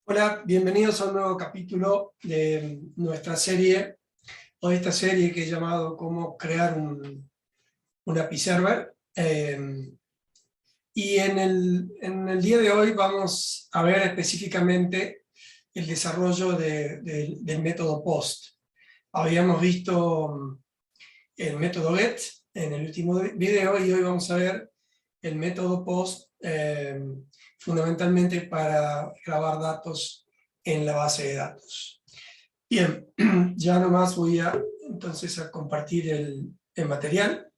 Hola, bienvenidos a un nuevo capítulo de nuestra serie, o esta serie que he llamado Cómo crear un API Server. Y en el día de hoy vamos a ver específicamente el desarrollo del método POST. Habíamos visto el método GET en el último video y hoy vamos a ver el método POST fundamentalmente para grabar datos en la base de datos. Bien, ya nomás voy entonces a compartir el material.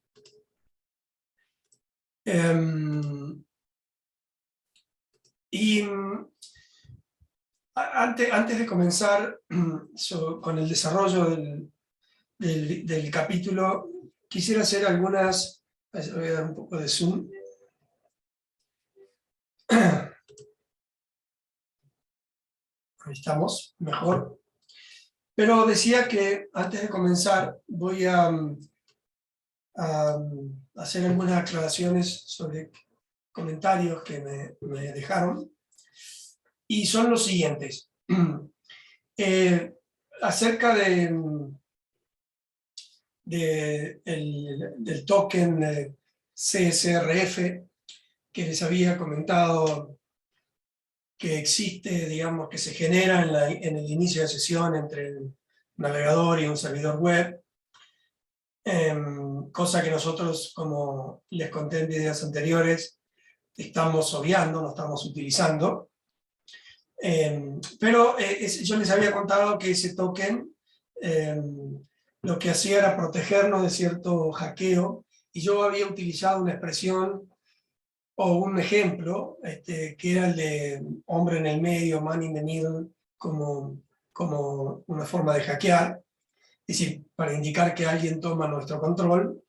Y antes de comenzar con el desarrollo del capítulo, quisiera hacer algunas, voy a dar un poco de zoom. Ahí estamos, mejor. Pero decía que antes de comenzar voy a hacer algunas aclaraciones sobre comentarios que me dejaron. Y son los siguientes. Acerca del token CSRF que les había comentado que existe, digamos, que se genera en el inicio de sesión entre el navegador y un servidor web, cosa que nosotros, como les conté en videos anteriores, estamos obviando, no estamos utilizando. Pero yo les había contado que ese token lo que hacía era protegernos de cierto hackeo, y yo había utilizado una expresión o un ejemplo que era el de hombre en el medio, man in the middle, como una forma de hackear, es decir, para indicar que alguien toma nuestro control.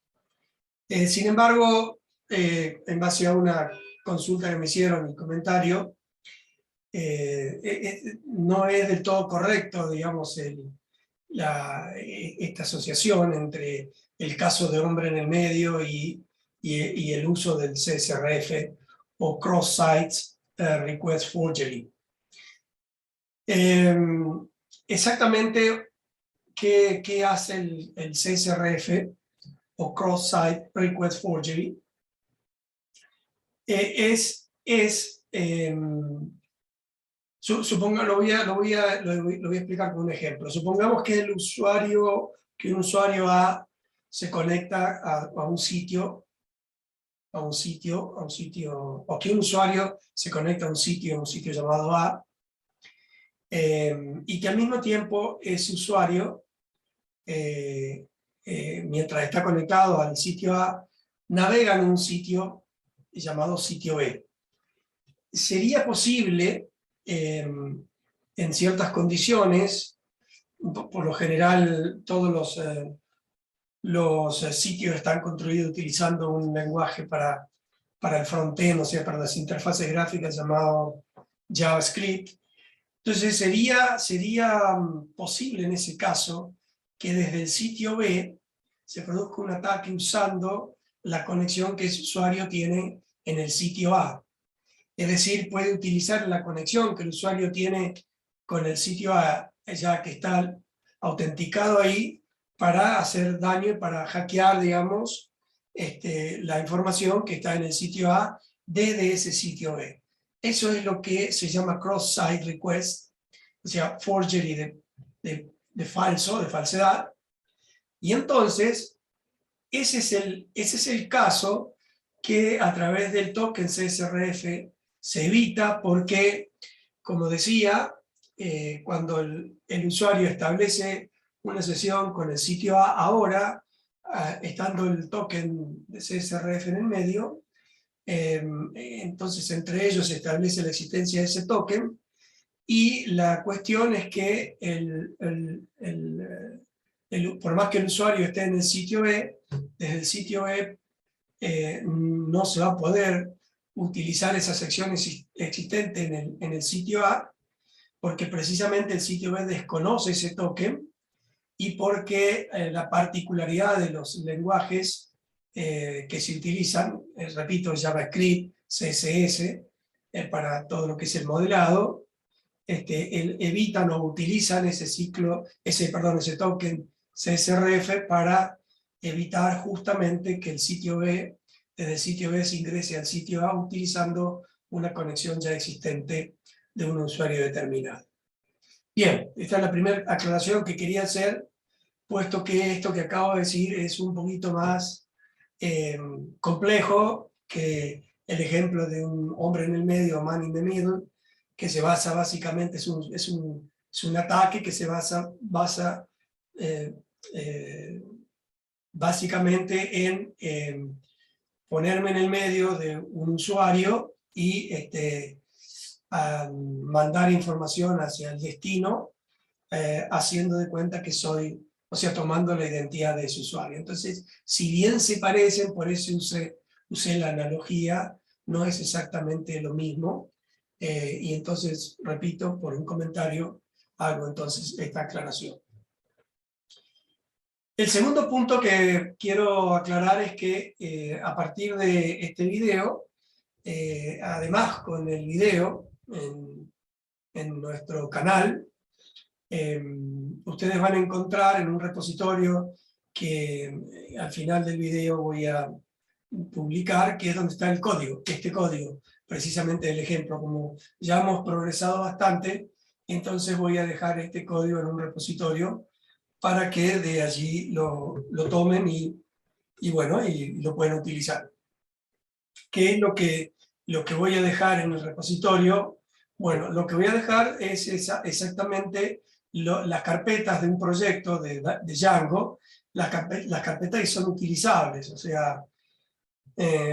Sin embargo, en base a una consulta que me hicieron y comentario, no es del todo correcto, digamos, esta asociación entre el caso de hombre en el medio y el uso del CSRF o Cross-Site Request Forgery. Exactamente, ¿qué hace el CSRF o Cross-Site Request Forgery? Supongo, lo voy a explicar con un ejemplo. Supongamos que un usuario A se conecta a un sitio, o que un usuario se conecta a un sitio llamado A, y que al mismo tiempo ese usuario, mientras está conectado al sitio A, navega en un sitio llamado sitio B. Sería posible, en ciertas condiciones, por lo general todos los sitios están construidos utilizando un lenguaje para el frontend, o sea, para las interfaces gráficas llamado JavaScript. Entonces sería posible en ese caso que desde el sitio B se produzca un ataque usando la conexión que ese usuario tiene en el sitio A. Es decir, puede utilizar la conexión que el usuario tiene con el sitio A, ya que está autenticado ahí, para hacer daño y para hackear, digamos, la información que está en el sitio A desde ese sitio B. Eso es lo que se llama cross-site request, o sea, forgery de falso, de falsedad. Y entonces, ese es el caso que a través del token CSRF se evita, porque, como decía, cuando el usuario establece una sesión con el sitio A ahora, estando el token de CSRF en el medio, entonces entre ellos se establece la existencia de ese token, y la cuestión es que por más que el usuario esté en el sitio B, desde el sitio B no se va a poder utilizar esa sección existente en el sitio A, porque precisamente el sitio B desconoce ese token, y porque la particularidad de los lenguajes que se utilizan, repito, JavaScript, CSS, para todo lo que es el modelado, evitan o utilizan ese ciclo, ese token CSRF para evitar justamente que el sitio B, desde el sitio B se ingrese al sitio A utilizando una conexión ya existente de un usuario determinado. Bien, esta es la primera aclaración que quería hacer, puesto que esto que acabo de decir es un poquito más complejo que el ejemplo de un hombre en el medio, man in the middle, que se basa básicamente, es un ataque que se basa básicamente en ponerme en el medio de un usuario y mandar información hacia el destino, haciendo de cuenta que soy, o sea, tomando la identidad de ese usuario. Entonces, si bien se parecen, por eso usé la analogía, no es exactamente lo mismo. Y entonces, repito, por un comentario, hago entonces esta aclaración. El segundo punto que quiero aclarar es que a partir de este video, además con el video en nuestro canal, ustedes van a encontrar en un repositorio que al final del video voy a publicar, que es donde está el código, este código, precisamente el ejemplo. Como ya hemos progresado bastante, entonces voy a dejar este código en un repositorio para que de allí lo tomen y bueno, y lo pueden utilizar. ¿Qué es lo que voy a dejar en el repositorio? Bueno, lo que voy a dejar es exactamente las carpetas de un proyecto de Django, las carpetas que son utilizables, o sea,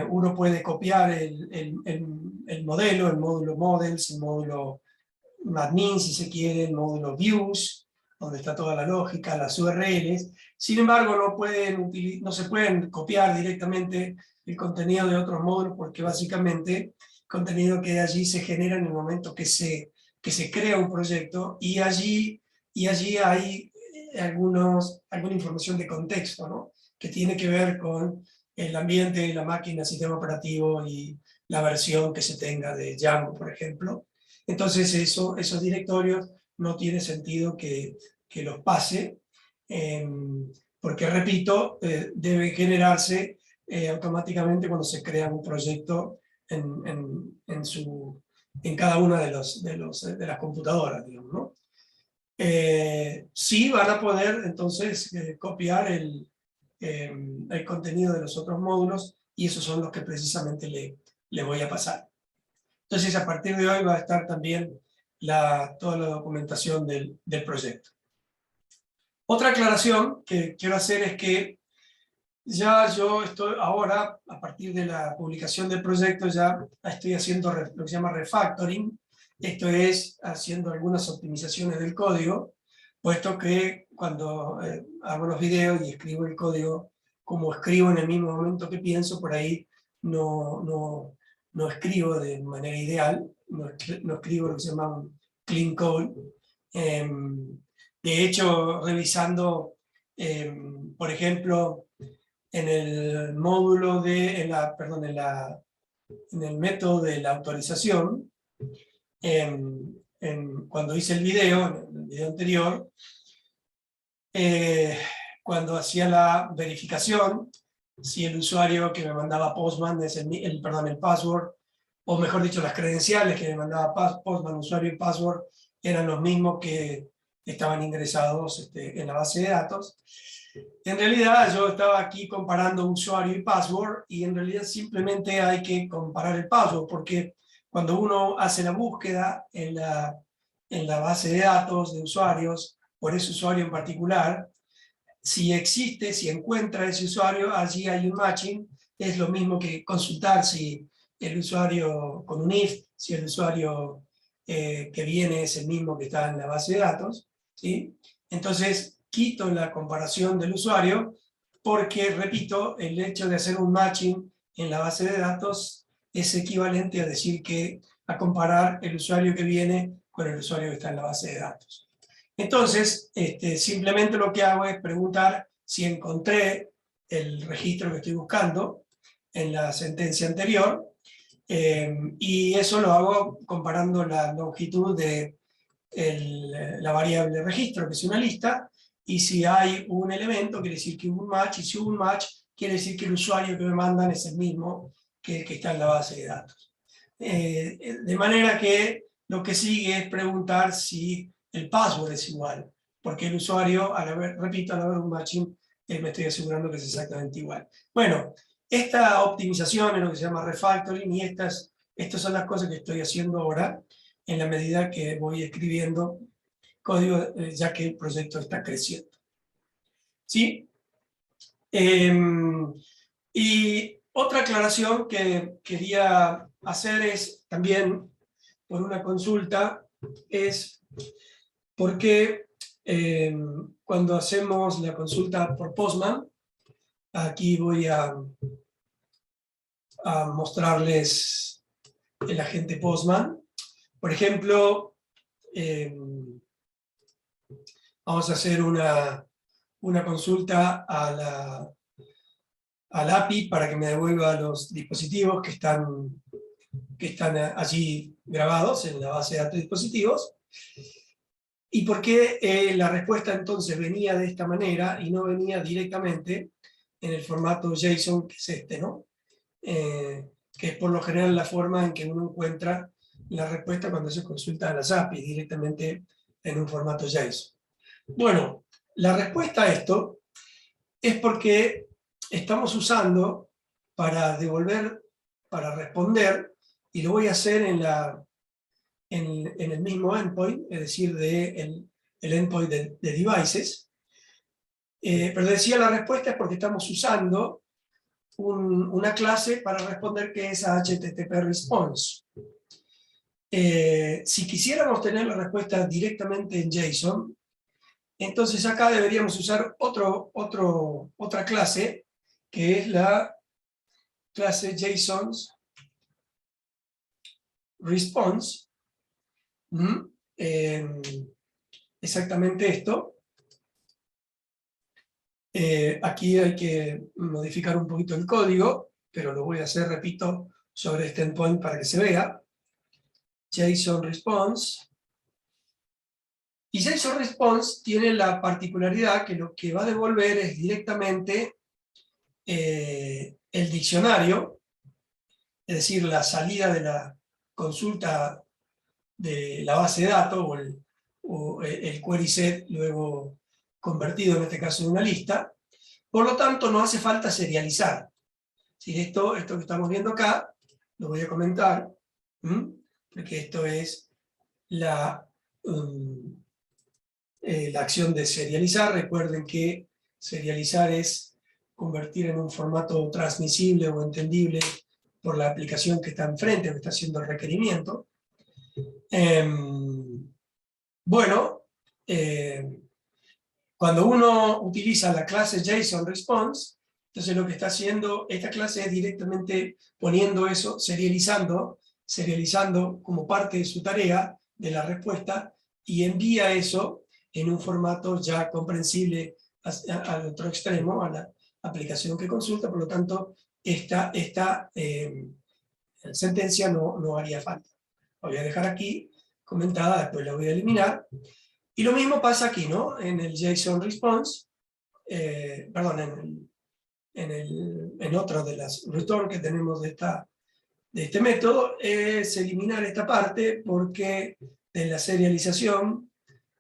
uno puede copiar el modelo, el módulo models, el módulo admin si se quiere, el módulo views, donde está toda la lógica, las URLs. Sin embargo, no se pueden copiar directamente el contenido de otros módulos, porque básicamente contenido que allí se genera en el momento que se crea un proyecto, y allí hay alguna información de contexto, ¿no? Que tiene que ver con el ambiente, la máquina, el sistema operativo y la versión que se tenga de Django, por ejemplo. Entonces esos directorios no tiene sentido que los pase, porque, repito, debe generarse automáticamente cuando se crea un proyecto en cada una de las computadoras, digamos, ¿no? Sí van a poder entonces copiar el contenido de los otros módulos, y esos son los que precisamente le voy a pasar. Entonces, a partir de hoy va a estar también toda la documentación del proyecto. Otra aclaración que quiero hacer es que ya yo estoy ahora, a partir de la publicación del proyecto, ya estoy haciendo lo que se llama refactoring. Esto es haciendo algunas optimizaciones del código, puesto que cuando hago los videos y escribo el código, como escribo en el mismo momento que pienso, por ahí no escribo de manera ideal, no escribo lo que se llama un clean code. De hecho, revisando, por ejemplo, en el módulo en el método de la autorización, cuando hice el video, en el video anterior, cuando hacía la verificación, si el usuario que me mandaba Postman es el password, o mejor dicho, las credenciales que me mandaba Postman, usuario y password, eran los mismos que estaban ingresados en la base de datos. En realidad yo estaba aquí comparando usuario y password, y en realidad simplemente hay que comparar el password, porque cuando uno hace la búsqueda en la base de datos de usuarios, por ese usuario en particular, si encuentra ese usuario, allí hay un matching. Es lo mismo que consultar si el usuario con un if, si el usuario que viene es el mismo que está en la base de datos, ¿sí? Entonces, quito la comparación del usuario, porque, repito, el hecho de hacer un matching en la base de datos es equivalente a decir a comparar el usuario que viene con el usuario que está en la base de datos. Entonces, simplemente lo que hago es preguntar si encontré el registro que estoy buscando en la sentencia anterior, y eso lo hago comparando la longitud de la variable registro, que es una lista, y si hay un elemento, quiere decir que hubo un match, y si hubo un match, quiere decir que el usuario que me mandan es el mismo que el que está en la base de datos. De manera que lo que sigue es preguntar si el password es igual, porque el usuario, repito, al haber un matching, me estoy asegurando que es exactamente igual. Bueno, esta optimización es lo que se llama refactoring, y estas son las cosas que estoy haciendo ahora, en la medida que voy escribiendo código, ya que el proyecto está creciendo. ¿Sí? Y otra aclaración que quería hacer es también por una consulta, es porque cuando hacemos la consulta por Postman, aquí voy a mostrarles el agente Postman. Por ejemplo, vamos a hacer una consulta al API para que me devuelva los dispositivos que están allí grabados en la base de datos de dispositivos. ¿Y por qué la respuesta entonces venía de esta manera y no venía directamente en el formato JSON, que es este, ¿no? Que es por lo general la forma en que uno encuentra la respuesta cuando se consulta a las APIs, directamente en un formato JSON. Bueno, la respuesta a esto es porque estamos usando para devolver, para responder, y lo voy a hacer en el mismo endpoint, es decir, el endpoint de devices. Pero decía la respuesta es porque estamos usando una clase para responder que es HTTP Response. Si quisiéramos tener la respuesta directamente en JSON, entonces acá deberíamos usar otra clase, que es la clase JSON Response. Exactamente esto. Aquí hay que modificar un poquito el código, pero lo voy a hacer, repito, sobre este endpoint para que se vea. JSON Response. Y JSON Response tiene la particularidad que lo que va a devolver es directamente el diccionario, es decir, la salida de la consulta de la base de datos o el query set luego convertido en este caso en una lista. Por lo tanto, no hace falta serializar. Si esto que estamos viendo acá, lo voy a comentar, porque esto es la acción de serializar. Recuerden que serializar es convertir en un formato transmisible o entendible por la aplicación que está enfrente, que está haciendo el requerimiento. Bueno, cuando uno utiliza la clase JSON Response, entonces lo que está haciendo esta clase es directamente poniendo eso, serializando como parte de su tarea de la respuesta, y envía eso en un formato ya comprensible al otro extremo, a la aplicación que consulta. Por lo tanto, esta sentencia no haría falta. La voy a dejar aquí comentada, después la voy a eliminar. Y lo mismo pasa aquí, ¿no? En el JSON Response, perdón, en otro de las return que tenemos de este método, es eliminar esta parte, porque en la serialización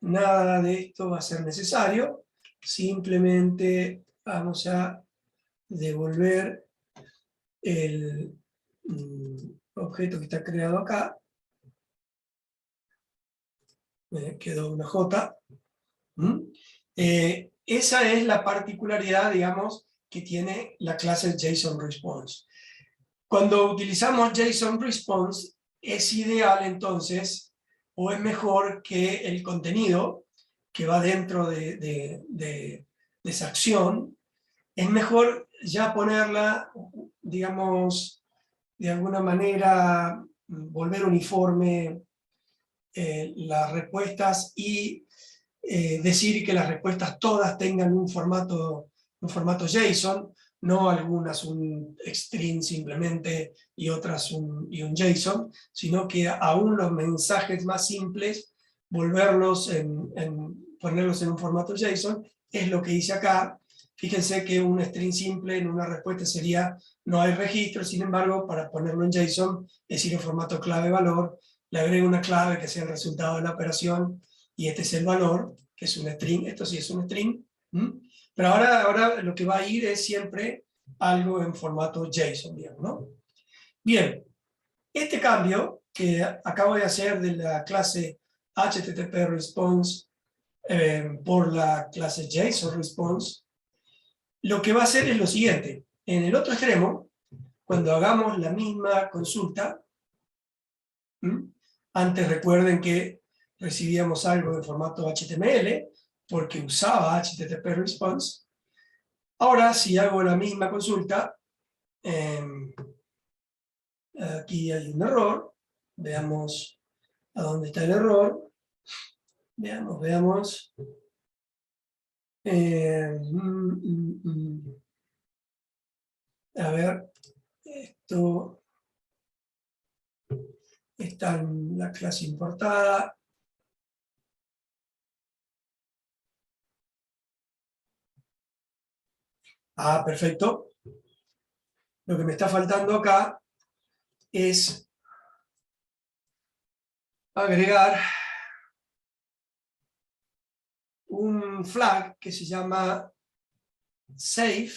nada de esto va a ser necesario. Simplemente vamos a devolver el objeto que está creado acá. Quedó una J. Esa es la particularidad, digamos, que tiene la clase JSON Response. Cuando utilizamos JSON Response, es ideal entonces, o es mejor que el contenido que va dentro de esa acción, es mejor ya ponerla, digamos, de alguna manera, volver uniforme las respuestas, y decir que las respuestas todas tengan un formato JSON, no algunas un string simplemente y otras un JSON, sino que aún los mensajes más simples volverlos ponerlos en un formato JSON, es lo que hice acá. Fíjense que un string simple en una respuesta sería no hay registro, sin embargo, para ponerlo en JSON, es decir, en formato clave-valor, le agrego una clave que sea el resultado de la operación, y este es el valor, que es un string, esto sí es un string. Pero ahora lo que va a ir es siempre algo en formato JSON, digamos, ¿no? Bien, este cambio que acabo de hacer de la clase HTTP Response por la clase JSON Response, lo que va a hacer es lo siguiente. En el otro extremo, cuando hagamos la misma consulta, antes recuerden que recibíamos algo en formato HTML, porque usaba HTTP Response. Ahora, si hago la misma consulta, aquí hay un error. Veamos a dónde está el error. Veamos. A ver, esto está en la clase importada. Ah, perfecto. Lo que me está faltando acá es agregar un flag que se llama save,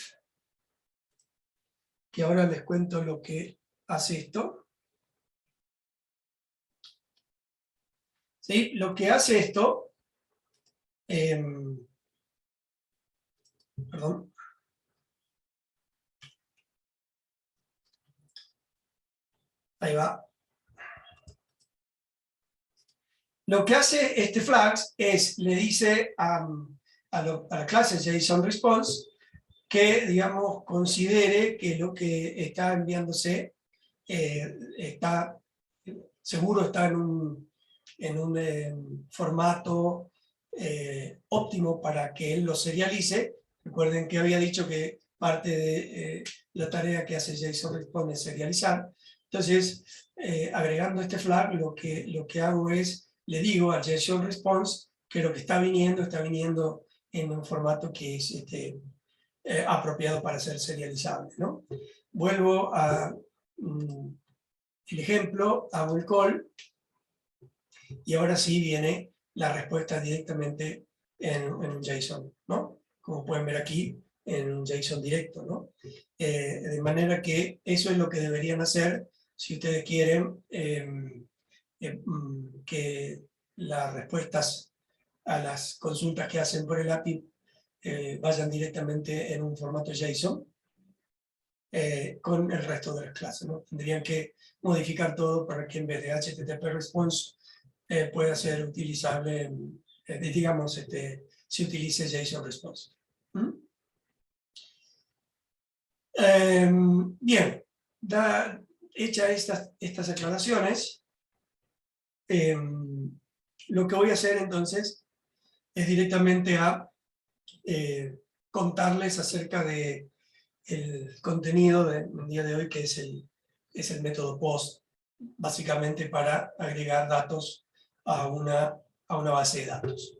que ahora les cuento lo que hace esto. ¿Sí? Lo que hace esto, perdón, ahí va. Lo que hace este flag es, le dice a la clase JSON Response que, digamos, considere que lo que está enviándose está en un formato óptimo para que él lo serialice. Recuerden que había dicho que parte de la tarea que hace JSON Response es serializar. Entonces, agregando este flag, lo que hago es, le digo al JSON Response que lo que está viniendo en un formato que es apropiado para ser serializable, ¿no? Vuelvo a el ejemplo, hago el call, y ahora sí viene la respuesta directamente en un JSON, ¿no? Como pueden ver aquí, en un JSON directo, ¿no? De manera que eso es lo que deberían hacer si ustedes quieren que las respuestas a las consultas que hacen por el API vayan directamente en un formato JSON con el resto de las clases, ¿no? Tendrían que modificar todo para que en vez de HTTP Response pueda ser utilizable, digamos, se utilice JSON Response. Bien, hechas estas aclaraciones, lo que voy a hacer entonces es directamente a contarles acerca de el contenido del día de hoy, que es el método POST, básicamente para agregar datos a una base de datos.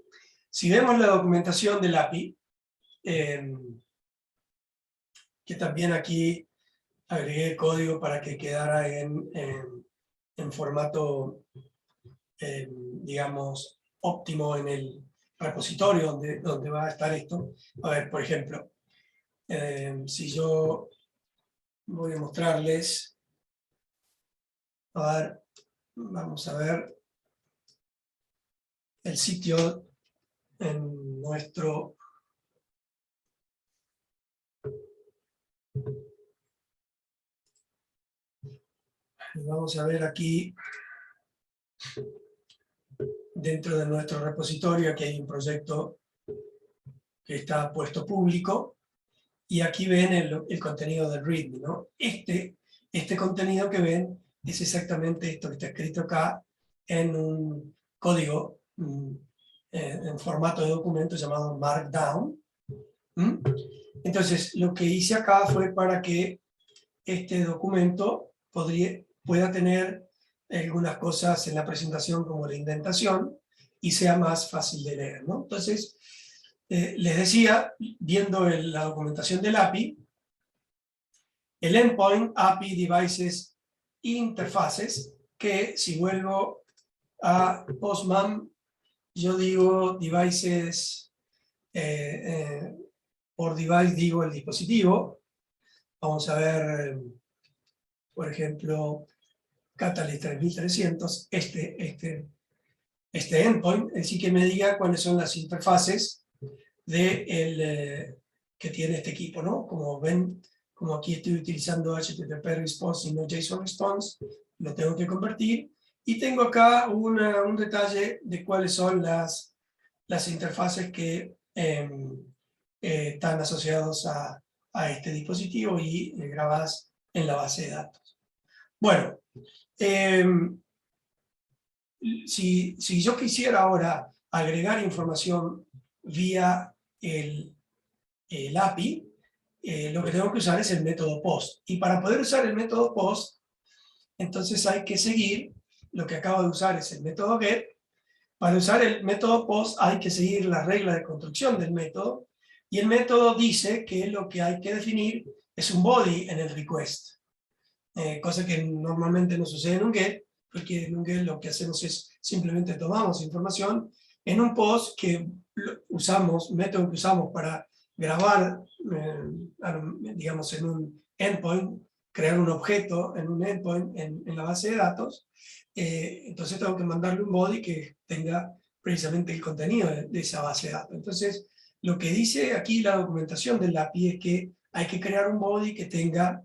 Si vemos la documentación del API, que también aquí agregué código para que quedara en formato, digamos, óptimo en el repositorio donde va a estar esto. A ver, por ejemplo, si yo voy a mostrarles, a ver, vamos a ver el sitio en nuestro vamos a ver aquí dentro de nuestro repositorio. Aquí hay un proyecto que está puesto público, y aquí ven el contenido del README, ¿no? Este contenido que ven es exactamente esto que está escrito acá en un código en formato de documento llamado Markdown. Entonces, lo que hice acá fue para que este documento pueda tener algunas cosas en la presentación como la indentación, y sea más fácil de leer, ¿no? Entonces, les decía, viendo la documentación del API, el endpoint API Devices Interfaces, que si vuelvo a Postman, yo digo devices, por device digo el dispositivo. Vamos a ver, por ejemplo, Catalyst 3300, este endpoint, es decir, que me diga cuáles son las interfaces que tiene este equipo, ¿no? Como ven, como aquí estoy utilizando HTTP Response y no JSON Response, lo tengo que convertir. Y tengo acá un detalle de cuáles son las interfaces que están asociados a este dispositivo y grabadas en la base de datos. Bueno, si yo quisiera ahora agregar información vía el API, lo que tengo que usar es el método POST. Y para poder usar el método POST, entonces hay que seguir, lo que acabo de usar es el método GET. Para usar el método POST hay que seguir la regla de construcción del método, y el método dice que lo que hay que definir es un body en el request, cosa que normalmente no sucede en un GET, porque en un GET lo que hacemos es simplemente tomamos información. En un POST que usamos, método que usamos para grabar, digamos en un endpoint, crear un objeto en un endpoint en la base de datos, entonces tengo que mandarle un body que tenga precisamente el contenido de esa base de datos. Entonces, lo que dice aquí la documentación del API es que hay que crear un body que tenga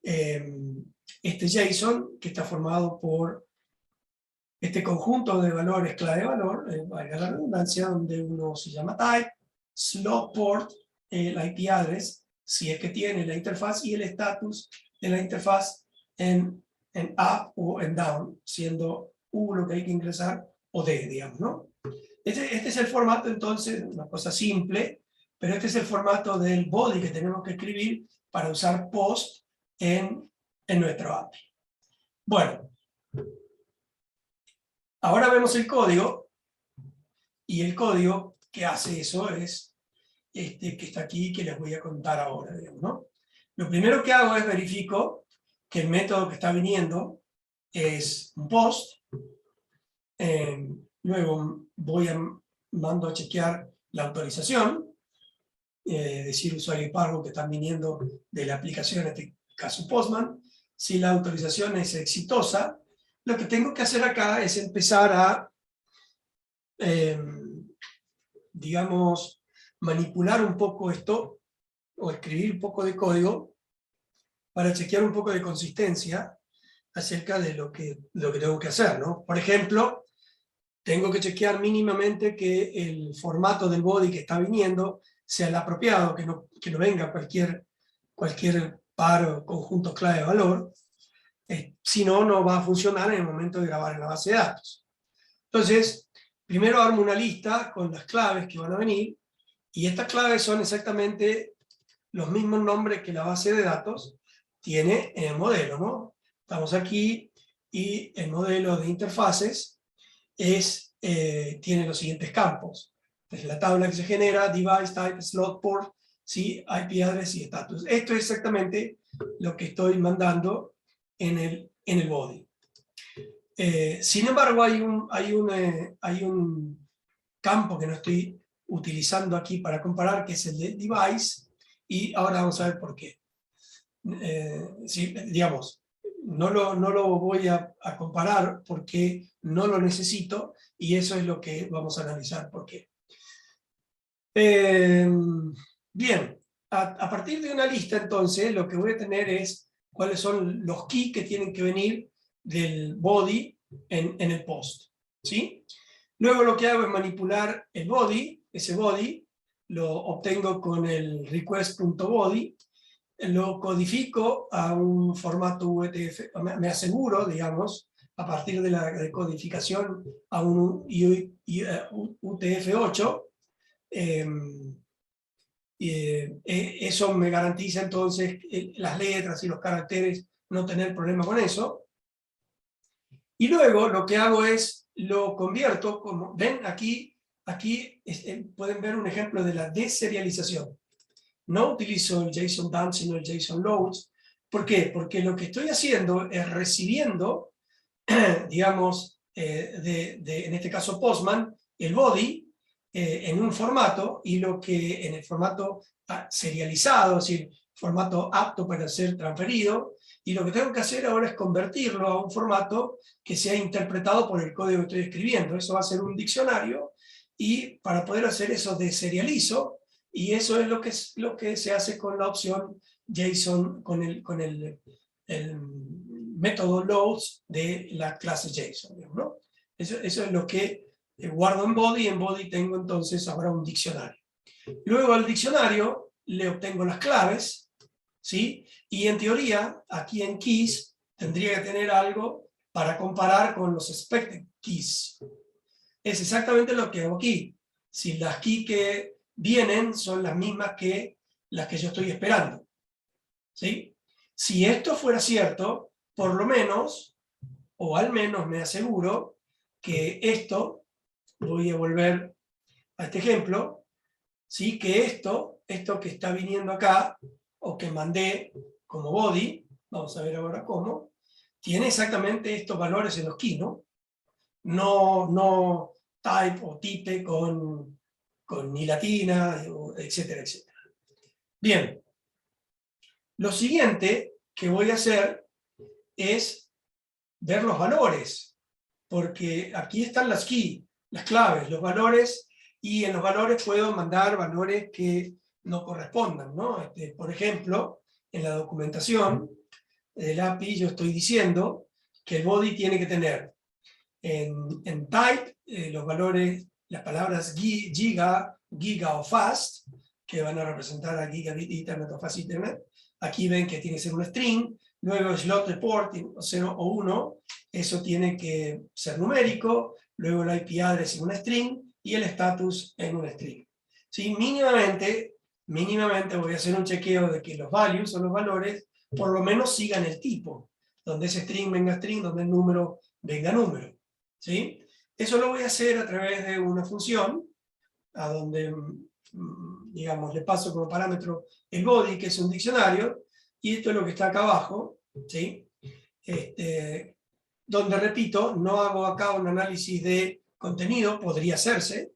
este JSON, que está formado por este conjunto de valores clave de valor, valga la redundancia, donde uno se llama type, slot port, el IP address, si es que tiene la interfaz, y el status de la interfaz en up o en down, siendo U lo que hay que ingresar o D, digamos, ¿no? Este es el formato, entonces, una cosa simple, pero este es el formato del body que tenemos que escribir para usar POST en nuestro API. Bueno, ahora vemos el código, y el código que hace eso es que está aquí, que les voy a contar ahora, digamos, ¿no? Lo primero que hago es verifico que el método que está viniendo es un POST. Luego mando a chequear la autorización, decir usuario y pago que están viniendo de la aplicación, en este caso Postman. Si la autorización es exitosa, lo que tengo que hacer acá es empezar a, digamos, manipular un poco esto, o escribir un poco de código, para chequear un poco de consistencia acerca de lo que tengo que hacer, ¿no? Por ejemplo, tengo que chequear mínimamente que el formato del body que está viniendo sea el apropiado, que no venga cualquier par o conjunto clave de valor, si no, no va a funcionar en el momento de grabar en la base de datos. Entonces, primero armo una lista con las claves que van a venir, y estas claves son exactamente los mismos nombres que la base de datos tiene en el modelo, ¿no? Estamos aquí, y el modelo de interfaces tiene los siguientes campos. Entonces, la tabla que se genera, device, type, slot, port, ¿sí? IP address y status. Esto es exactamente lo que estoy mandando en el body. Sin embargo, hay un campo que no estoy utilizando aquí para comparar, que es el de device, y ahora vamos a ver por qué. Sí, digamos, no lo voy a comparar porque no lo necesito, y eso es lo que vamos a analizar por qué. Bien, a partir de una lista, entonces, lo que voy a tener es cuáles son los keys que tienen que venir del body en el post, ¿sí? Luego lo que hago es manipular el body, ese body lo obtengo con el request.body, lo codifico a un formato UTF, me aseguro, digamos, a partir de la codificación a un UTF-8, eso me garantiza entonces las letras y los caracteres, no tener problema con eso. Y luego lo que hago es lo convierto como, ven aquí pueden ver un ejemplo de la deserialización. No utilizo el JSON dump, sino el JSON loads. ¿Por qué? Porque lo que estoy haciendo es recibiendo, digamos, en este caso Postman, el body en un formato, y lo que en el formato serializado, es decir, formato apto para ser transferido, y lo que tengo que hacer ahora es convertirlo a un formato que sea interpretado por el código que estoy escribiendo. Eso va a ser un diccionario, y para poder hacer eso deserializo, y eso es lo que se hace con la opción JSON, con el método loads de la clase JSON, ¿no? Eso es lo que guardo en body. En body tengo entonces ahora un diccionario. Luego al diccionario le obtengo las claves, ¿sí? Y en teoría, aquí en keys, tendría que tener algo para comparar con los expected keys. Es exactamente lo que hago aquí. Si las keys que vienen son las mismas que las que yo estoy esperando, ¿sí? Si esto fuera cierto, por lo menos, o al menos me aseguro que esto, voy a volver a este ejemplo, ¿sí? Que esto que está viniendo acá, o que mandé como body, vamos a ver ahora cómo, tiene exactamente estos valores en los keys, ¿no? No type o type con ni latina, etcétera, etcétera. Bien, lo siguiente que voy a hacer es ver los valores, porque aquí están las keys, las claves, los valores, y en los valores puedo mandar valores que no correspondan, ¿no? Por ejemplo, en la documentación del API yo estoy diciendo que el body tiene que tener en type los valores, las palabras giga o fast, que van a representar a gigabit, ethernet o fast ethernet. Aquí ven que tiene que ser un string. Luego slot report 0 o 1, eso tiene que ser numérico. Luego el IP address en un string y el status en un string. ¿Sí? Mínimamente voy a hacer un chequeo de que los values o los valores por lo menos sigan el tipo, donde ese string venga string, donde el número venga número, ¿sí? Eso lo voy a hacer a través de una función a donde, digamos, le paso como parámetro el body, que es un diccionario, y esto es lo que está acá abajo, ¿sí? Donde, repito, no hago acá un análisis de contenido, podría hacerse,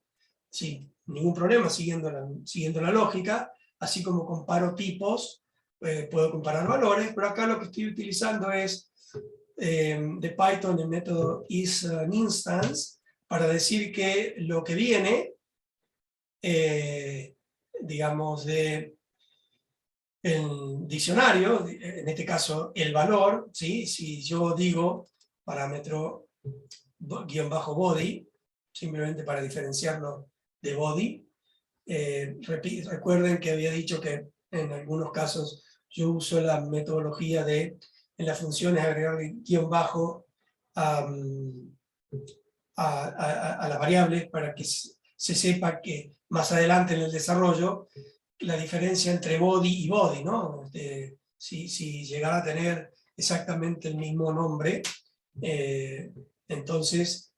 sin ningún problema, siguiendo la lógica, así como comparo tipos, puedo comparar valores, pero acá lo que estoy utilizando es de Python el método isInstance para decir que lo que viene, digamos, de el diccionario, en este caso el valor, ¿sí? Si yo digo parámetro guión bajo body, simplemente para diferenciarlo de body, recuerden que había dicho que en algunos casos yo uso la metodología de en las funciones agregar guión bajo a las variables para que se sepa que más adelante en el desarrollo la diferencia entre body y body, ¿no? Si llegara a tener exactamente el mismo nombre, entonces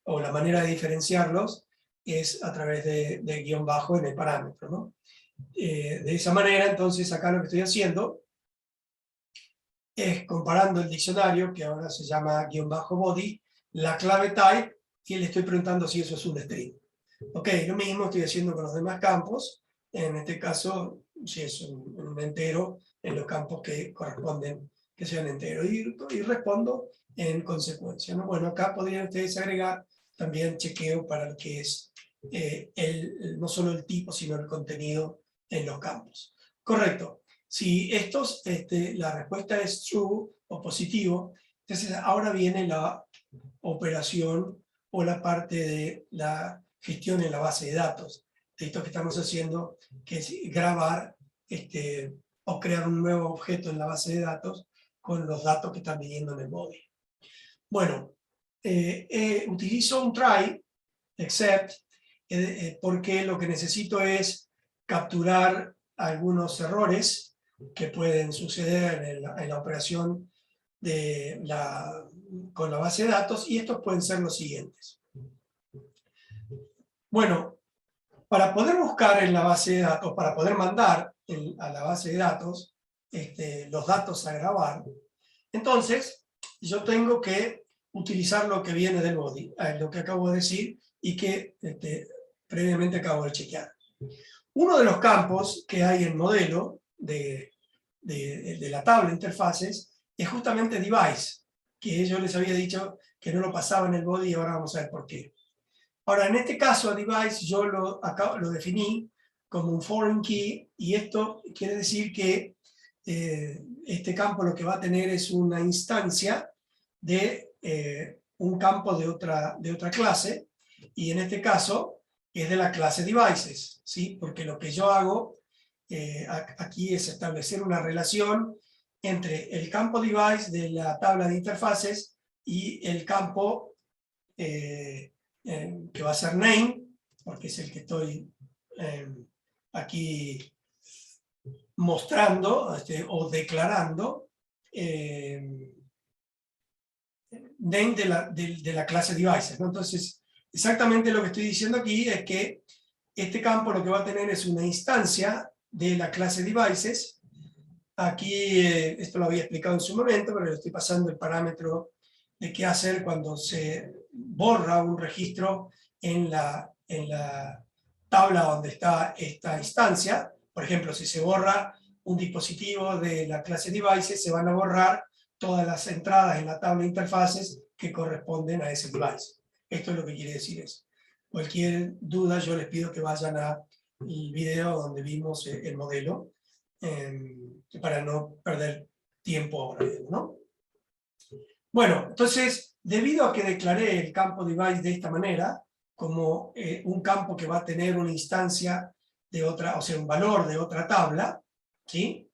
o la manera de diferenciarlos es a través de guión bajo en el parámetro, ¿no? De esa manera, entonces, acá lo que estoy haciendo es comparando el diccionario, que ahora se llama guión bajo body, la clave type, y le estoy preguntando si eso es un string. Ok, lo mismo estoy haciendo con los demás campos, en este caso, si es un entero, en los campos que corresponden que sean enteros, y respondo en consecuencia, ¿no? Bueno, acá podrían ustedes agregar también chequeo para lo que es no solo el tipo, sino el contenido en los campos. Correcto. Si la respuesta es true o positivo, entonces ahora viene la operación o la parte de la gestión en la base de datos. De esto que estamos haciendo, que es grabar o crear un nuevo objeto en la base de datos con los datos que están viniendo en el body. Bueno, utilizo un try, except, porque lo que necesito es capturar algunos errores que pueden suceder en la operación de con la base de datos, y estos pueden ser los siguientes. Bueno, para poder buscar en la base de datos, para poder mandar a la base de datos los datos a grabar, entonces yo tengo que utilizar lo que viene del body, lo que acabo de decir y que previamente acabo de chequear. Uno de los campos que hay en modelo de la tabla de interfaces es justamente device, que yo les había dicho que no lo pasaba en el body y ahora vamos a ver por qué. Ahora, en este caso, a device yo lo definí como un foreign key, y esto quiere decir que este campo lo que va a tener es una instancia de un campo de otra clase, y en este caso es de la clase devices, ¿sí? Porque lo que yo hago aquí es establecer una relación entre el campo device de la tabla de interfaces y el campo que va a ser name, porque es el que estoy aquí mostrando o declarando, name de la clase devices, ¿no? Entonces, exactamente lo que estoy diciendo aquí es que este campo lo que va a tener es una instancia de la clase devices. Aquí, esto lo había explicado en su momento, pero le estoy pasando el parámetro de qué hacer cuando se borra un registro en la tabla donde está esta instancia. Por ejemplo, si se borra un dispositivo de la clase devices, se van a borrar todas las entradas en la tabla de interfaces que corresponden a ese device. Esto es lo que quiere decir eso. Cualquier duda, yo les pido que vayan al video donde vimos el modelo, para no perder tiempo ahora, ¿no? Bueno, entonces, debido a que declaré el campo device de esta manera, como un campo que va a tener una instancia de otra, o sea, un valor de otra tabla, ¿sí?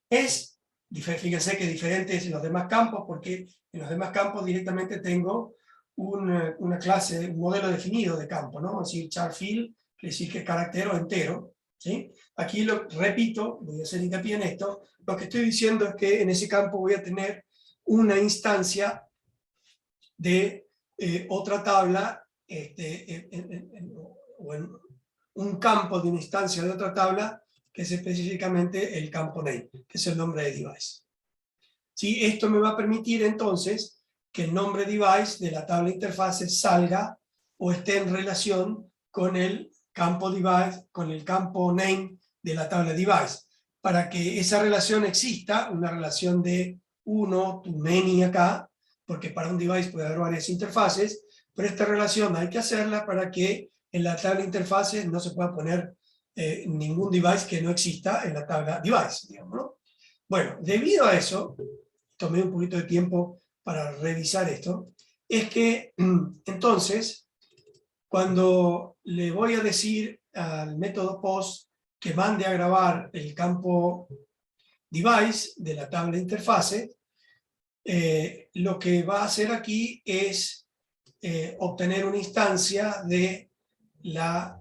Fíjense que diferente es en los demás campos, porque en los demás campos directamente tengo una clase, un modelo definido de campo, ¿no? Es decir, char field, quiere decir que es carácter o entero, ¿sí? Aquí lo repito, voy a hacer hincapié en esto, lo que estoy diciendo es que en ese campo voy a tener una instancia de otra tabla, o en un campo de una instancia de otra tabla, que es específicamente el campo name, que es el nombre de device. ¿Sí? Esto me va a permitir entonces que el nombre device de la tabla de interfaces salga o esté en relación con el campo device, con el campo name de la tabla device. Para que esa relación exista, una relación de uno to many acá, porque para un device puede haber varias interfaces, pero esta relación hay que hacerla para que en la tabla de interfaces no se pueda poner ningún device que no exista en la tabla device, digamos, ¿no? Bueno, debido a eso, tomé un poquito de tiempo para revisar esto, es que entonces, cuando le voy a decir al método post que mande a grabar el campo device de la tabla de interfase, lo que va a hacer aquí es obtener una instancia de la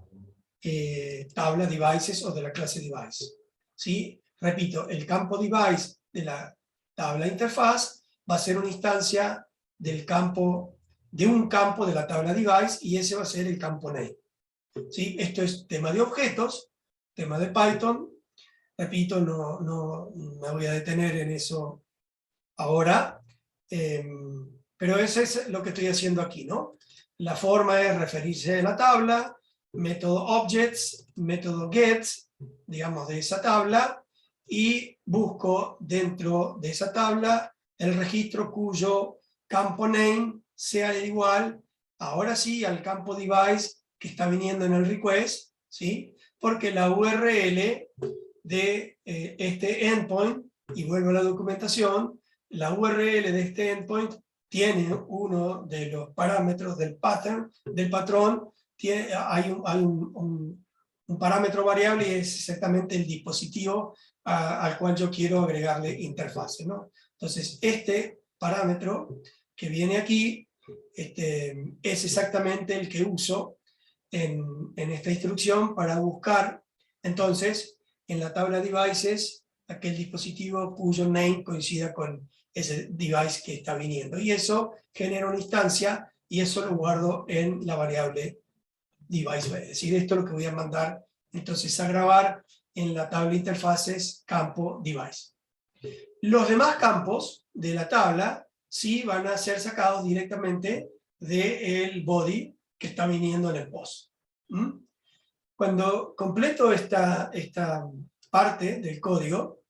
tabla devices o de la clase device. ¿Sí? Repito, el campo device de la tabla interfaz va a ser una instancia del campo, de un campo de la tabla device, y ese va a ser el campo name. ¿Sí? Esto es tema de objetos, tema de Python. Repito, no me voy a detener en eso ahora, pero eso es lo que estoy haciendo aquí, ¿no? La forma es referirse a la tabla, método objects, método gets, digamos, de esa tabla, y busco dentro de esa tabla el registro cuyo campo name sea igual, ahora sí, al campo device que está viniendo en el request, ¿sí? Porque la URL de este endpoint, y vuelvo a la documentación, la URL de este endpoint tiene uno de los parámetros del pattern, del patrón, hay un parámetro variable, y es exactamente el dispositivo al cual yo quiero agregarle interfase, ¿no? Entonces, este parámetro que viene aquí es exactamente el que uso en esta instrucción para buscar, entonces, en la tabla devices, aquel dispositivo cuyo name coincida con ese device que está viniendo. Y eso genera una instancia y eso lo guardo en la variable device. Es decir, esto es lo que voy a mandar entonces a grabar en la tabla de interfaces campo device. Los demás campos de la tabla sí van a ser sacados directamente del body que está viniendo en el post. Cuando completo esta parte del código,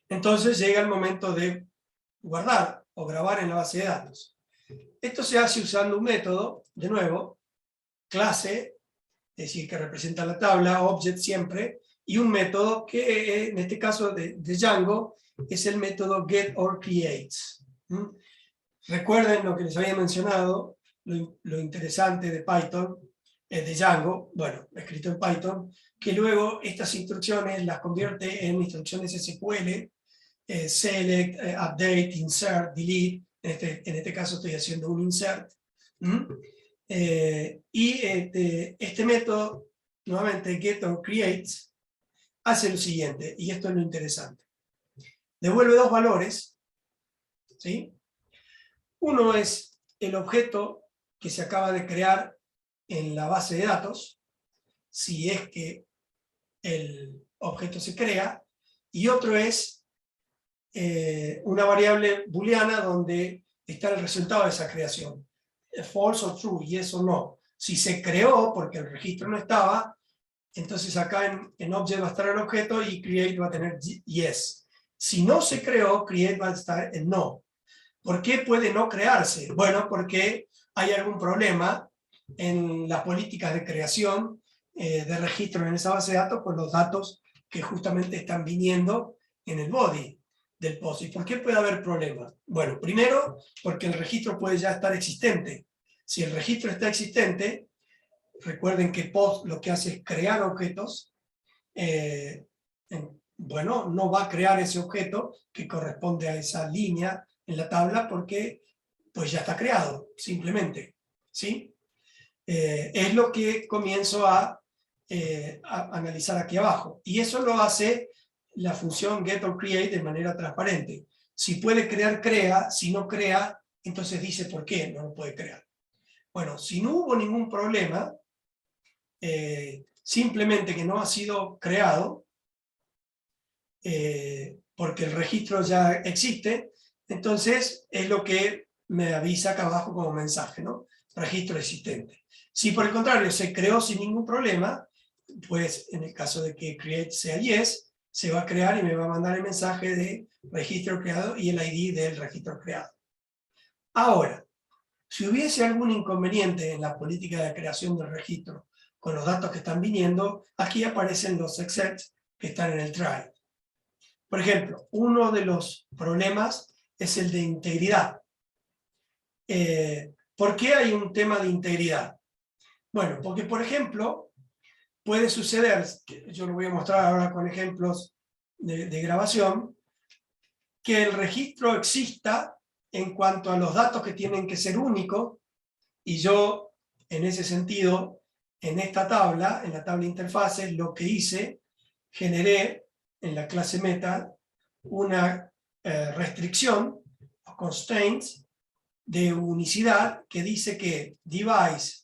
entonces llega el momento de guardar o grabar en la base de datos. Esto se hace usando un método, de nuevo, clase, es decir, que representa la tabla, object siempre, y un método que en este caso de Django es el método getOrCreates. Recuerden lo que les había mencionado, lo interesante de Python, de Django, bueno, escrito en Python, que luego estas instrucciones las convierte en instrucciones SQL, select, update, insert, delete, en este caso estoy haciendo un insert. Y este método, nuevamente getOrCreates, hace lo siguiente, y esto es lo interesante. Devuelve dos valores, ¿sí? Uno es el objeto que se acaba de crear en la base de datos, si es que el objeto se crea, y otro es una variable booleana donde está el resultado de esa creación. False o true, yes o no. Si se creó porque el registro no estaba, entonces acá en object va a estar el objeto y create va a tener yes. Si no se creó, create va a estar en no. ¿Por qué puede no crearse? Bueno, porque hay algún problema en las políticas de creación de registro en esa base de datos con los datos que justamente están viniendo en el body del post. ¿Y por qué puede haber problemas? Bueno, primero, porque el registro puede ya estar existente. Si el registro está existente, recuerden que post lo que hace es crear objetos, bueno, no va a crear ese objeto que corresponde a esa línea en la tabla porque pues ya está creado, simplemente, ¿sí? Es lo que comienzo a analizar aquí abajo. Y eso lo hace la función getOrCreate de manera transparente. Si puede crear, crea. Si no crea, entonces dice por qué no lo puede crear. Bueno, si no hubo ningún problema, simplemente que no ha sido creado, porque el registro ya existe, entonces es lo que me avisa acá abajo como mensaje, ¿no? Registro existente. Si por el contrario se creó sin ningún problema, pues en el caso de que create sea yes, se va a crear y me va a mandar el mensaje de registro creado y el ID del registro creado. Ahora, si hubiese algún inconveniente en la política de creación del registro con los datos que están viniendo, aquí aparecen los excepts que están en el try. Por ejemplo, uno de los problemas es el de integridad. ¿Por qué hay un tema de integridad? Bueno, porque por ejemplo, puede suceder, yo lo voy a mostrar ahora con ejemplos de grabación, que el registro exista en cuanto a los datos que tienen que ser únicos, y yo, en ese sentido, en esta tabla, en la tabla de interfaces, lo que hice, generé en la clase meta una restricción, o constraints, de unicidad que dice que device,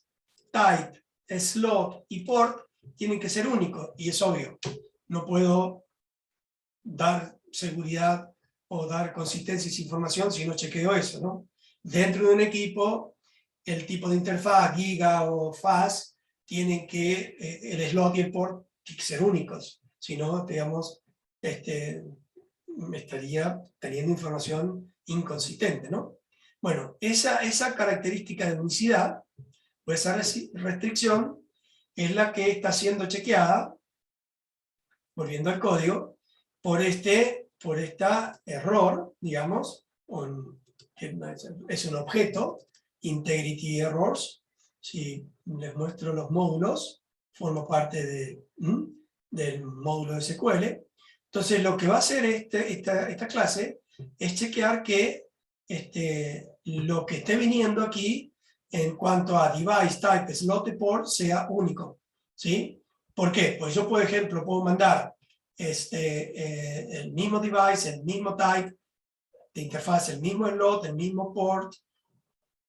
type, slot y port tienen que ser únicos, y es obvio, no puedo dar seguridad o dar consistencia a esa información si no chequeo eso, ¿no? Dentro de un equipo, el tipo de interfaz, giga o fast, tienen que, el slot y el port tienen que ser únicos, si no, digamos, me estaría teniendo información inconsistente, ¿no? Bueno, esa característica de unicidad, o esa restricción, es la que está siendo chequeada, volviendo al código, por esta error, digamos, que es un objeto, integrity errors. Si les muestro los módulos, formo parte del módulo de SQL. Entonces lo que va a hacer esta clase es chequear que lo que esté viniendo aquí en cuanto a device, type, slot y port sea único, ¿sí? ¿Por qué? Pues yo, por ejemplo, puedo mandar el mismo device, el mismo type, de interfaz, el mismo slot, el mismo port,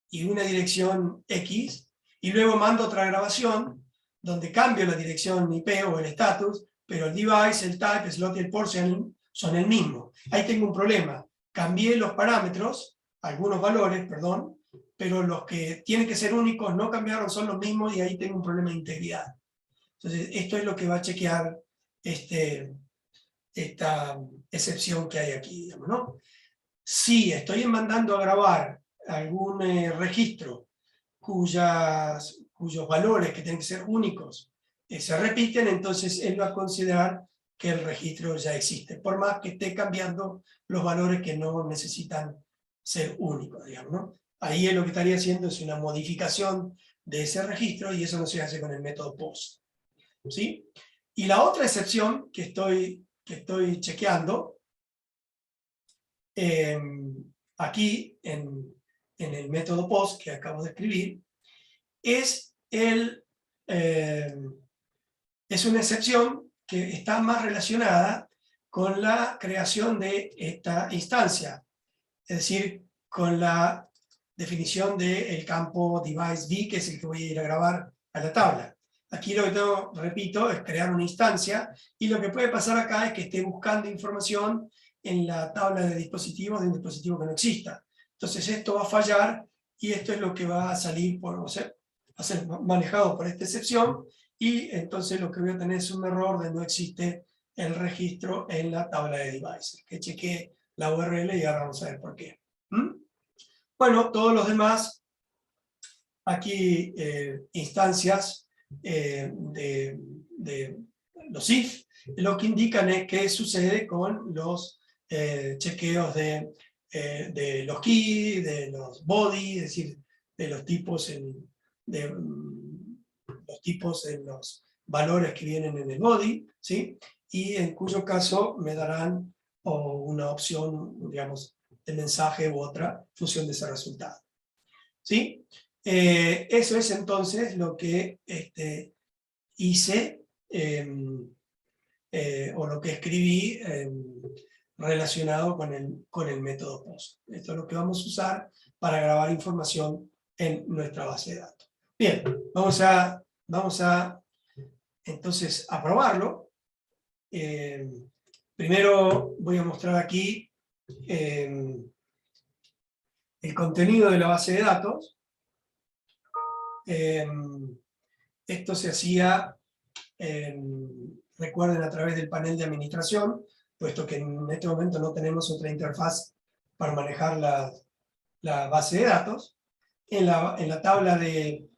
y una dirección X, y luego mando otra grabación, donde cambio la dirección IP o el status, pero el device, el type, el slot y el port son el mismo. Ahí tengo un problema. Cambié los parámetros, algunos valores, perdón, pero los que tienen que ser únicos no cambiaron, son los mismos, y ahí tengo un problema de integridad. Entonces, esto es lo que va a chequear esta excepción que hay aquí, digamos, ¿no? Si estoy mandando a grabar algún registro cuyos valores, que tienen que ser únicos, se repiten, entonces él va a considerar que el registro ya existe, por más que esté cambiando los valores que no necesitan ser únicos, digamos, ¿no? Ahí él lo que estaría haciendo es una modificación de ese registro, y eso no se hace con el método POST, ¿sí? Y la otra excepción que estoy chequeando, aquí en el método POST que acabo de escribir, es una excepción que está más relacionada con la creación de esta instancia, es decir, con la definición del campo device_v, que es el que voy a ir a grabar a la tabla. Aquí lo que tengo, repito, es crear una instancia, y lo que puede pasar acá es que esté buscando información en la tabla de dispositivos de un dispositivo que no exista. Entonces esto va a fallar, y esto es lo que va a salir a ser manejado por esta excepción, y entonces lo que voy a tener es un error de no existe el registro en la tabla de devices, que chequeé la URL y ahora vamos a ver por qué. Bueno, todos los demás, aquí instancias de los if, lo que indican es qué sucede con los chequeos de los key, de los body, es decir, de los tipos en los valores que vienen en el body, ¿sí? Y en cuyo caso me darán una opción, digamos, de mensaje u otra función de ese resultado, ¿sí? Eso es entonces lo que hice, o lo que escribí relacionado con el método POST. Esto es lo que vamos a usar para grabar información en nuestra base de datos. Bien, vamos a entonces a probarlo. Primero voy a mostrar aquí el contenido de la base de datos. Esto se hacía, recuerden, a través del panel de administración, puesto que en este momento no tenemos otra interfaz para manejar la base de datos. En la tabla de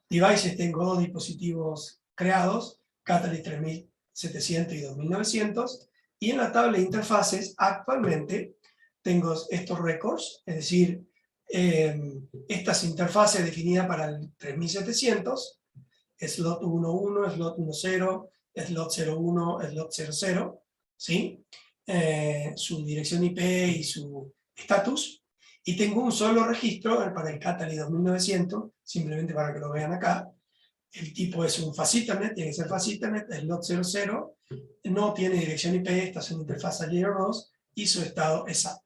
devices tengo dos dispositivos creados, Catalyst 3700 y 2900, y en la tabla de interfaces actualmente tengo estos records, es decir, estas interfaces definidas para el 3700, slot 11, slot 10, slot 01, slot 00, ¿sí? Su dirección IP y su estatus, y tengo un solo registro para el Catalyst 2900, simplemente para que lo vean acá. El tipo es un fast Ethernet, tiene que ser fast Ethernet, slot 00, no tiene dirección IP, esta es una interfaz layer 2, y su estado es A.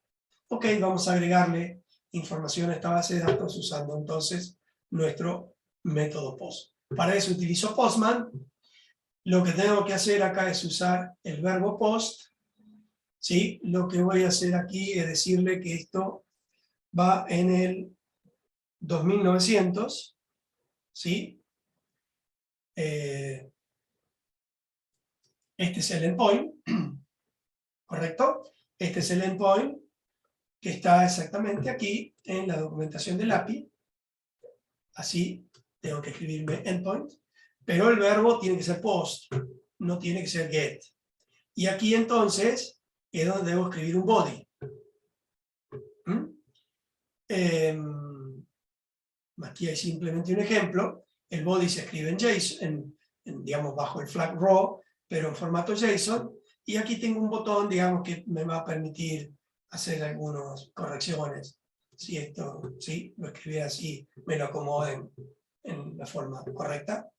Ok, vamos a agregarle información a esta base de datos usando entonces nuestro método POST. Para eso utilizo Postman. Lo que tengo que hacer acá es usar el verbo POST, ¿sí? Lo que voy a hacer aquí es decirle que esto va en el 2900, ¿sí? Este es el endpoint, ¿correcto? Este es el endpoint que está exactamente aquí en la documentación del API. Así tengo que escribirme endpoint, pero el verbo tiene que ser post, no tiene que ser get. Y aquí entonces es donde debo escribir un body. Aquí hay simplemente un ejemplo. El body se escribe en JSON, digamos bajo el flag raw, pero en formato JSON. Y aquí tengo un botón, digamos, que me va a permitir hacer algunas correcciones. Si esto, ¿sí? Lo escribí así, me lo acomoden en la forma correcta.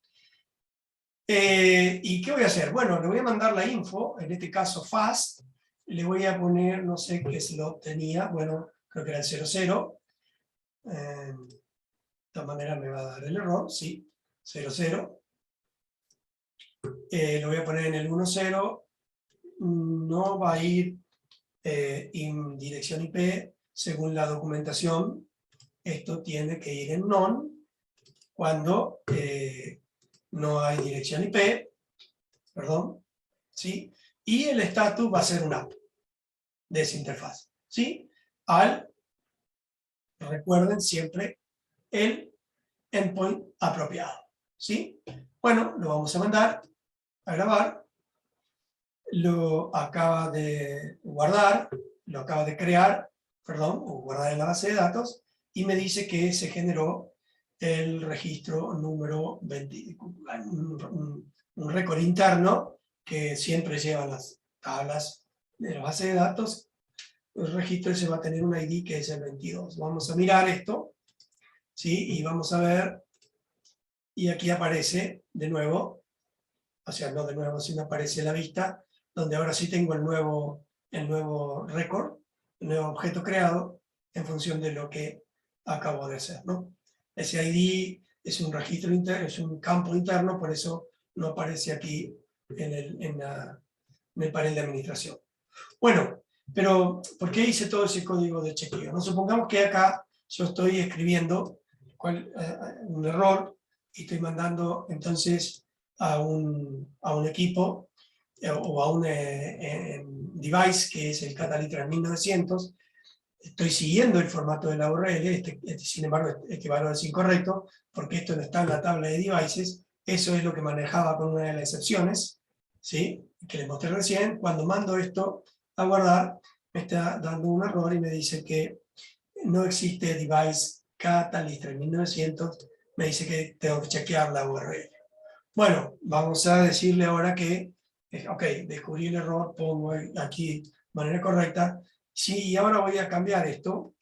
¿Y qué voy a hacer? Bueno, le voy a mandar la info, en este caso fast, le voy a poner, no sé qué slot tenía, bueno, creo que era el 00. De esta manera me va a dar el error, sí, 00. Lo voy a poner en el 10, no va a ir en dirección IP, según la documentación, esto tiene que ir en none cuando no hay dirección IP, perdón, ¿sí? Y el status va a ser un app de esa interfaz, ¿sí? Recuerden siempre, el endpoint apropiado, ¿sí? Bueno, lo vamos a mandar a grabar, lo acaba de guardar, lo acaba de crear, perdón, o guardar en la base de datos, y me dice que se generó el registro número 20, un récord interno que siempre lleva las tablas de la base de datos. El registro ese va a tener un ID que es el 22. Vamos a mirar esto, ¿sí? Y vamos a ver, y aquí aparece de nuevo, o sea, no de nuevo, sino aparece la vista, donde ahora sí tengo el nuevo récord, el nuevo objeto creado, en función de lo que acabo de hacer, ¿no? Ese ID es un registro interno, es un campo interno, por eso no aparece aquí en el panel de administración. Bueno, pero ¿por qué hice todo ese código de chequeo? ¿No? Supongamos que acá yo estoy escribiendo un error y estoy mandando entonces a un equipo o a un device que es el Catalyst 1900. Estoy siguiendo el formato de la URL, sin embargo este valor es incorrecto porque esto no está en la tabla de devices. Eso es lo que manejaba con una de las excepciones, ¿sí? Que les mostré recién. Cuando mando esto a guardar, me está dando un error y me dice que no existe device Catalyst 3900, me dice que tengo que chequear la URL. Bueno, vamos a decirle ahora que, ok, descubrí el error, pongo aquí de manera correcta. Sí, y ahora voy a cambiar esto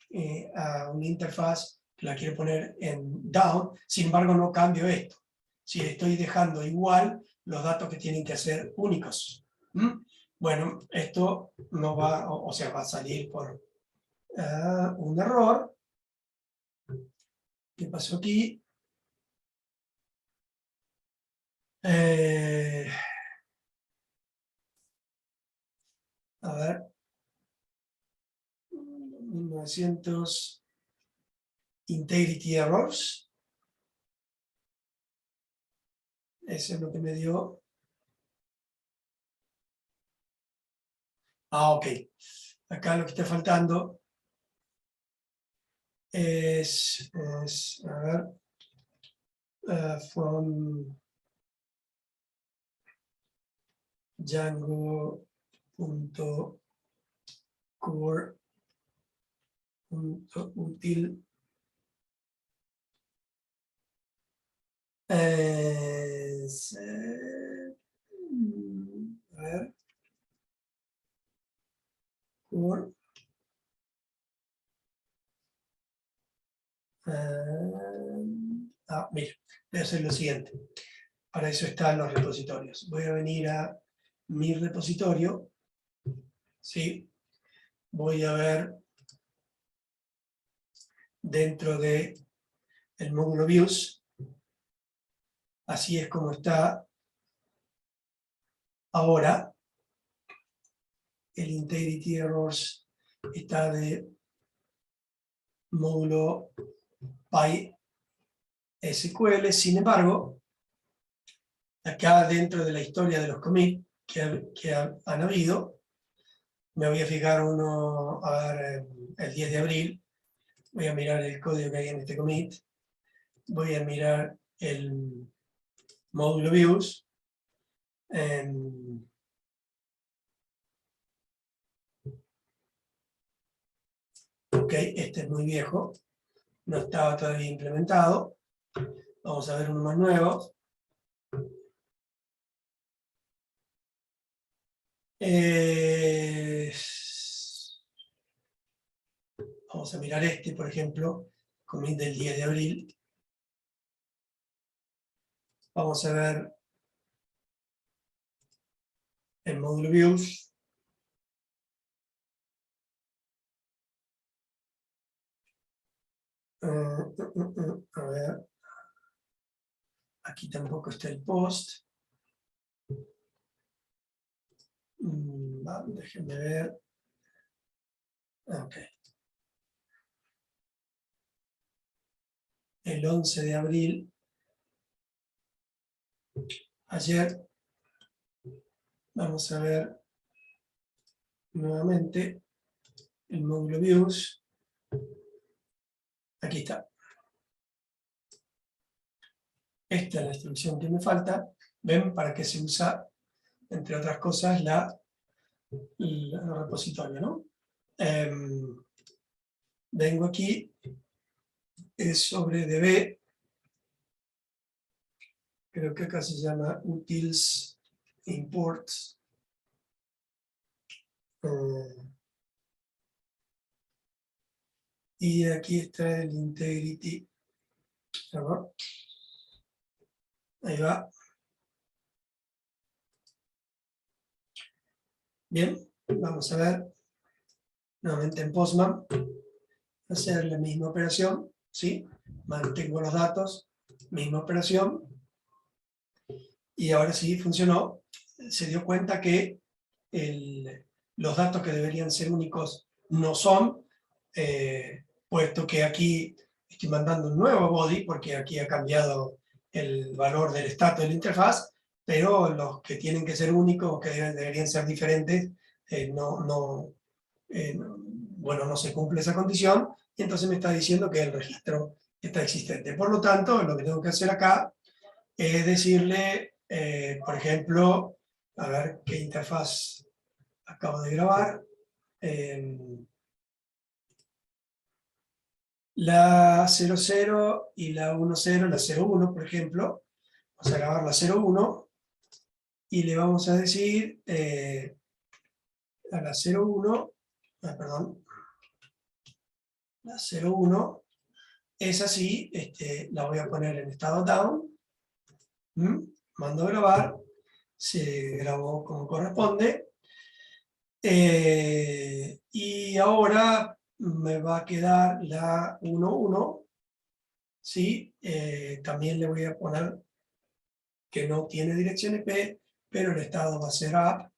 a una interfaz que la quiero poner en down, sin embargo no cambio esto. Si estoy dejando igual los datos que tienen que ser únicos. ¿Mm? Bueno, esto no va, o sea, va a salir por un error. ¿Qué pasó aquí? A ver, 1900 integrity errors. Eso es lo que me dio. Ok. Acá lo que está faltando es a ver, from Django.core.util a ver, core, mira, voy a hacer lo siguiente. Para eso están los repositorios. Voy a venir a mi repositorio, ¿sí? Voy a ver dentro de el módulo views, así es como está ahora. El integrity errors está de módulo PySQL. Sin embargo, acá dentro de la historia de los commits que han habido, me voy a fijar uno, a ver, el 10 de abril, voy a mirar el código que hay en este commit, voy a mirar el módulo views, ok, este es muy viejo, no estaba todavía implementado. Vamos a ver uno más nuevo. Vamos a mirar este, por ejemplo, commit del 10 de abril. Vamos a ver el módulo views. A ver. Aquí tampoco está el post. Déjenme ver. Ok. El 11 de abril, ayer, vamos a ver nuevamente el módulo views. Aquí está. Esta es la instrucción que me falta. ¿Ven? Para qué se usa, entre otras cosas, el repositorio, ¿no? Vengo aquí, es sobre DB, creo que acá se llama utils imports. Y aquí está el integrity. Ahí va. Bien, vamos a ver nuevamente en Postman, hacer la misma operación, ¿sí? Mantengo los datos, misma operación, y ahora sí funcionó. Se dio cuenta que los datos que deberían ser únicos no son, puesto que aquí estoy mandando un nuevo body, porque aquí ha cambiado el valor del status de la interfaz, pero los que tienen que ser únicos o que deberían ser diferentes, bueno, no se cumple esa condición, y entonces me está diciendo que el registro está existente. Por lo tanto, lo que tengo que hacer acá es decirle, por ejemplo, a ver qué interfaz acabo de grabar. La 00 y la 10, la 01, por ejemplo. Vamos a grabar la 01 y le vamos a decir a la 01, perdón, la 01 es así, la voy a poner en estado down, mando a grabar, se grabó como corresponde, y ahora me va a quedar la 11, ¿sí? También le voy a poner que no tiene dirección IP, pero el estado va a ser app,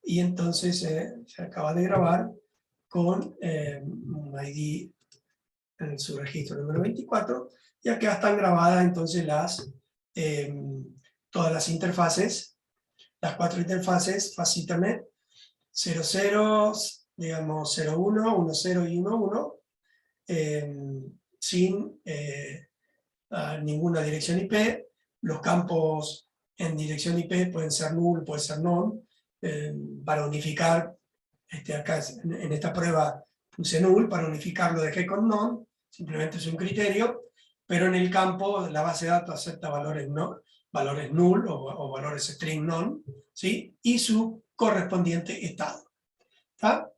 y entonces se acaba de grabar con un ID en su registro número 24, y acá están grabadas entonces todas las interfaces, las 4 interfaces, facitanet, 00, digamos 01, 10 y 11, sin ninguna dirección IP. Los campos en dirección IP pueden ser null, pueden ser non, para unificar, acá en esta prueba puse null, para unificar lo dejé con non, simplemente es un criterio, pero en el campo la base de datos acepta valores, valores null o valores string non, ¿sí? Y su correspondiente estado. ¿Está?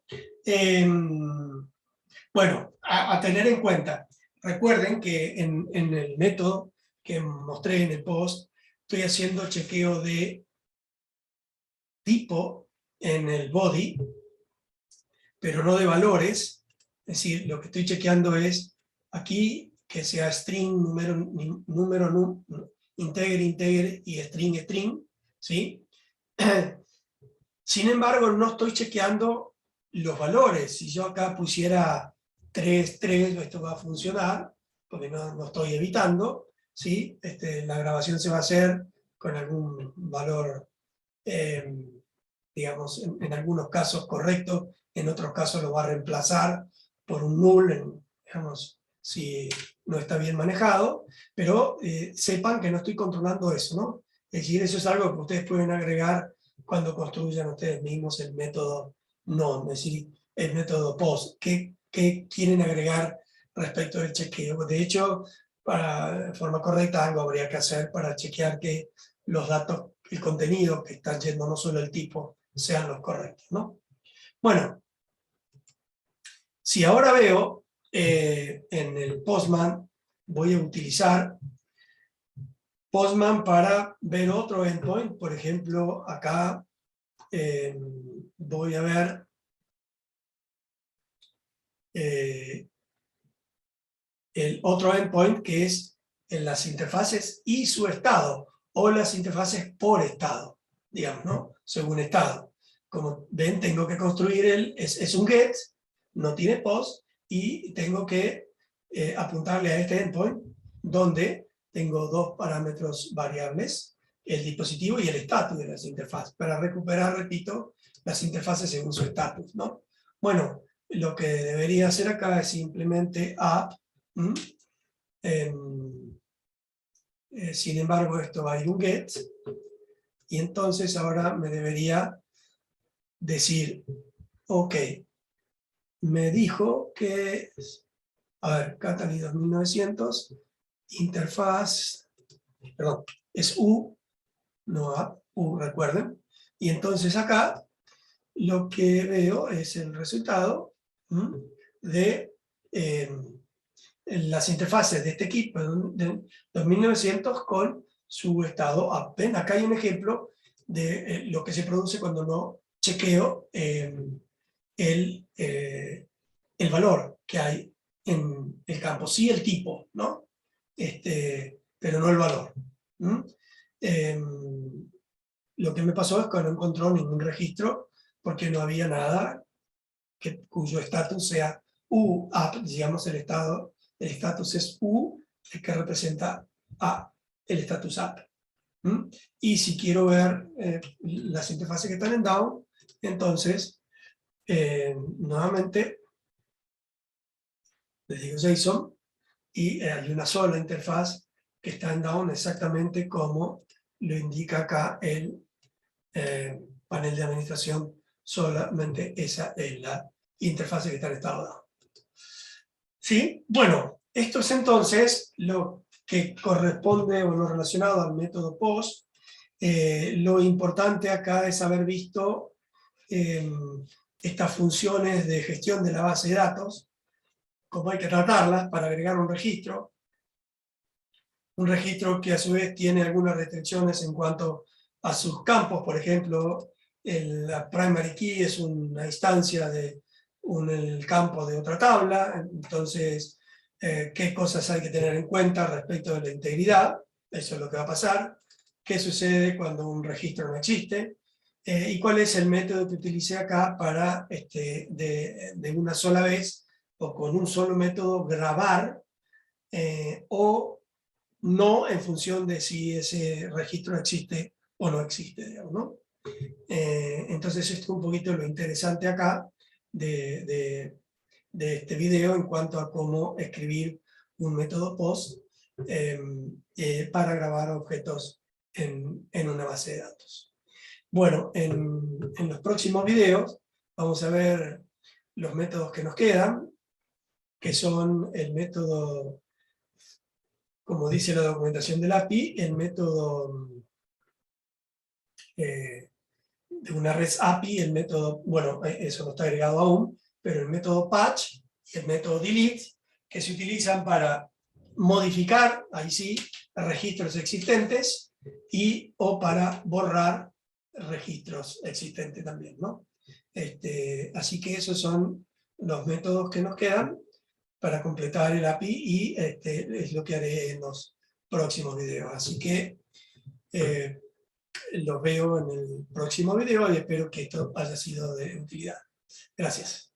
Bueno, a tener en cuenta. Recuerden que en el método que mostré en el post, estoy haciendo chequeo de tipo en el body, pero no de valores. Es decir, lo que estoy chequeando es aquí que sea string, número, integer y string, ¿sí? Sin embargo, no estoy chequeando los valores. Si yo acá pusiera 3, esto va a funcionar, porque no estoy evitando, ¿sí? La grabación se va a hacer con algún valor, digamos, en algunos casos correcto, en otros casos lo va a reemplazar por un null, digamos, si no está bien manejado, pero sepan que no estoy controlando eso, ¿no? Es decir, eso es algo que ustedes pueden agregar cuando construyan ustedes mismos el método non, es decir, el método post. ¿Qué quieren agregar respecto del chequeo? De hecho, de forma correcta, algo habría que hacer para chequear que los datos, el contenido que está yendo, no solo el tipo, sean los correctos, ¿no? Bueno, si ahora veo en el Postman, voy a utilizar Postman para ver otro endpoint. Por ejemplo, acá voy a ver el otro endpoint, que es en las interfaces y su estado, o las interfaces por estado, digamos, ¿no? Según estado. Como ven, tengo que construir es un get, no tiene post, y tengo que apuntarle a este endpoint, donde tengo dos parámetros variables, el dispositivo y el estatus de las interfaces, para recuperar, repito, las interfaces según su estatus, ¿no? Bueno, lo que debería hacer acá es simplemente app. Sin embargo, esto va a ir un get, y entonces ahora me debería decir, ok, me dijo que, a ver, Cataly 2900, interfaz, perdón, es U, no app, U, recuerden, y entonces acá lo que veo es el resultado de las interfaces de este equipo de 2900 con su estado app. ¿Ven? Acá hay un ejemplo de lo que se produce cuando no chequeo el valor que hay en el campo. Sí el tipo, ¿no? Pero no el valor. Lo que me pasó es que no encontró ningún registro porque no había nada cuyo estatus sea U app, digamos el estatus es U, el que representa A, el estatus app. Y si quiero ver las interfaces que están en down, entonces nuevamente le digo JSON, y hay una sola interfaz que está en down exactamente como lo indica acá el panel de administración. Solamente esa es la interfaz que está en estado down. ¿Sí? Bueno, esto es entonces lo que corresponde o lo relacionado al método POST. Lo importante acá es haber visto estas funciones de gestión de la base de datos, cómo hay que tratarlas para agregar un registro que a su vez tiene algunas restricciones en cuanto a sus campos. Por ejemplo, la primary key es una instancia de el campo de otra tabla, entonces qué cosas hay que tener en cuenta respecto de la integridad, eso es lo que va a pasar, qué sucede cuando un registro no existe, y cuál es el método que utilicé acá para de una sola vez o con un solo método grabar o no en función de si ese registro existe o no existe, digamos, ¿no? Entonces esto es un poquito lo interesante acá de este video en cuanto a cómo escribir un método POST para grabar objetos en una base de datos. Bueno, en los próximos videos vamos a ver los métodos que nos quedan, que son el método, como dice la documentación del API, el método de una REST API, el método, bueno, eso no está agregado aún, pero el método patch y el método delete, que se utilizan para modificar, ahí sí, registros existentes o para borrar registros existentes también, ¿no? Así que esos son los métodos que nos quedan para completar el API y es lo que haré en los próximos videos. Así que los veo en el próximo video y espero que esto haya sido de utilidad. Gracias.